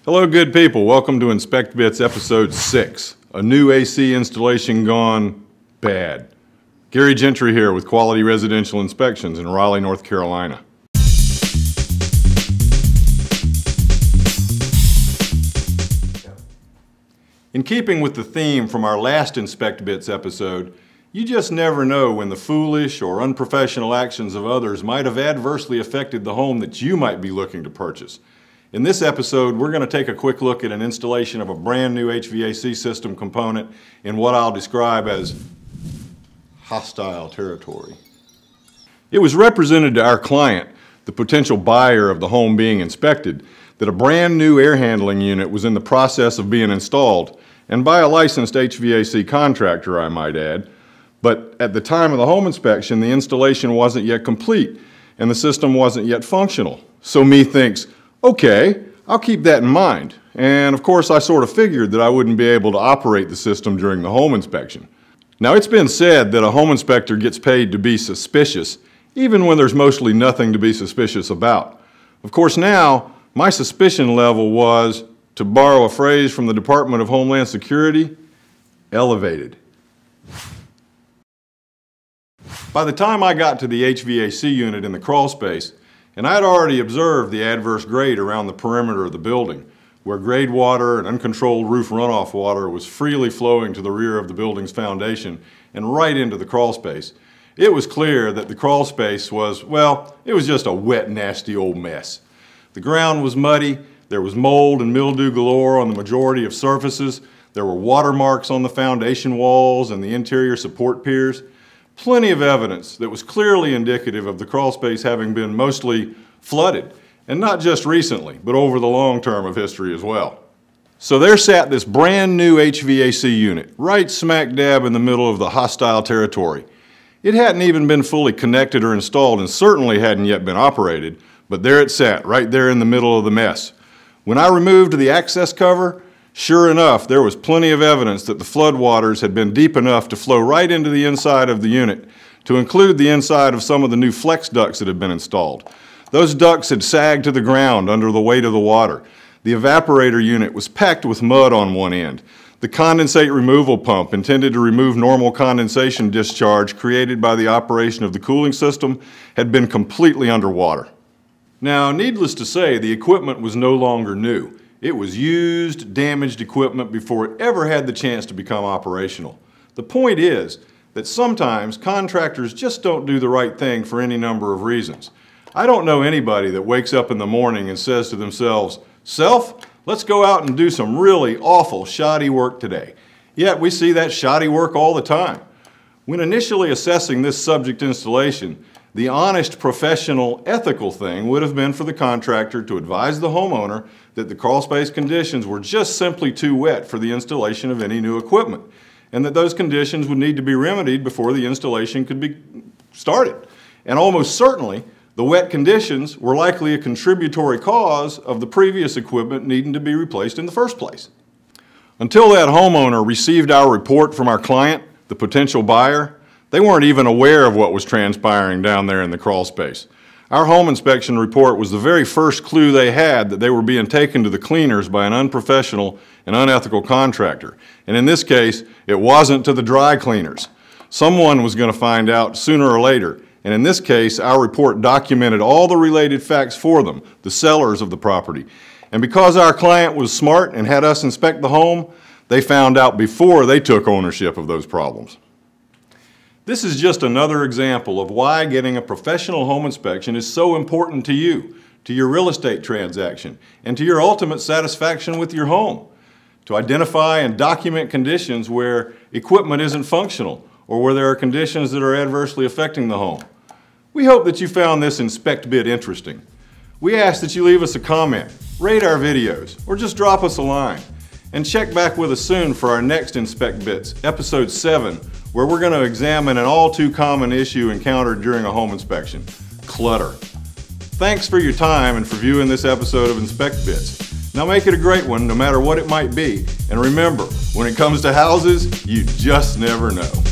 Hello good people, welcome to Inspect Bits episode 6, a new AC installation gone bad. Gary Gentry here with Quality Residential Inspections in Raleigh, North Carolina. In keeping with the theme from our last Inspect Bits episode, you just never know when the foolish or unprofessional actions of others might have adversely affected the home that you might be looking to purchase. In this episode, we're going to take a quick look at an installation of a brand new HVAC system component in what I'll describe as hostile territory. It was represented to our client, the potential buyer of the home being inspected, that a brand new air handling unit was in the process of being installed, and by a licensed HVAC contractor, I might add. But at the time of the home inspection, the installation wasn't yet complete, and the system wasn't yet functional. So me thinks, okay, I'll keep that in mind. And of course, I sort of figured that I wouldn't be able to operate the system during the home inspection. Now, it's been said that a home inspector gets paid to be suspicious, even when there's mostly nothing to be suspicious about. Of course, now, my suspicion level was, to borrow a phrase from the Department of Homeland Security, elevated. By the time I got to the HVAC unit in the crawl space, and I had already observed the adverse grade around the perimeter of the building, where grade water and uncontrolled roof runoff water was freely flowing to the rear of the building's foundation and right into the crawl space. It was clear that the crawl space was, well, it was just a wet, nasty old mess. The ground was muddy, there was mold and mildew galore on the majority of surfaces, there were water marks on the foundation walls and the interior support piers. Plenty of evidence that was clearly indicative of the crawl space having been mostly flooded, and not just recently, but over the long term of history as well. So there sat this brand new HVAC unit, right smack dab in the middle of the hostile territory. It hadn't even been fully connected or installed and certainly hadn't yet been operated, but there it sat, right there in the middle of the mess. When I removed the access cover, sure enough, there was plenty of evidence that the floodwaters had been deep enough to flow right into the inside of the unit, to include the inside of some of the new flex ducts that had been installed. Those ducts had sagged to the ground under the weight of the water. The evaporator unit was packed with mud on one end. The condensate removal pump, intended to remove normal condensation discharge created by the operation of the cooling system, had been completely underwater. Now, needless to say, the equipment was no longer new. It was used, damaged equipment before it ever had the chance to become operational. The point is that sometimes contractors just don't do the right thing for any number of reasons. I don't know anybody that wakes up in the morning and says to themselves, "Self, let's go out and do some really awful, shoddy work today." Yet we see that shoddy work all the time. When initially assessing this subject installation, the honest, professional, ethical thing would have been for the contractor to advise the homeowner that the crawl space conditions were just simply too wet for the installation of any new equipment, and that those conditions would need to be remedied before the installation could be started. And almost certainly, the wet conditions were likely a contributory cause of the previous equipment needing to be replaced in the first place. Until that homeowner received our report from our client, the potential buyer, they weren't even aware of what was transpiring down there in the crawl space. Our home inspection report was the very first clue they had that they were being taken to the cleaners by an unprofessional and unethical contractor. And in this case, it wasn't to the dry cleaners. Someone was going to find out sooner or later. And in this case, our report documented all the related facts for them, the sellers of the property. And because our client was smart and had us inspect the home, they found out before they took ownership of those problems. This is just another example of why getting a professional home inspection is so important to you, to your real estate transaction, and to your ultimate satisfaction with your home. To identify and document conditions where equipment isn't functional or where there are conditions that are adversely affecting the home. We hope that you found this Inspect Bit interesting. We ask that you leave us a comment, rate our videos, or just drop us a line. And check back with us soon for our next Inspect Bits, episode 7, where we're going to examine an all too common issue encountered during a home inspection: clutter. Thanks for your time and for viewing this episode of Inspect Bits. Now make it a great one, no matter what it might be. And remember, when it comes to houses, you just never know.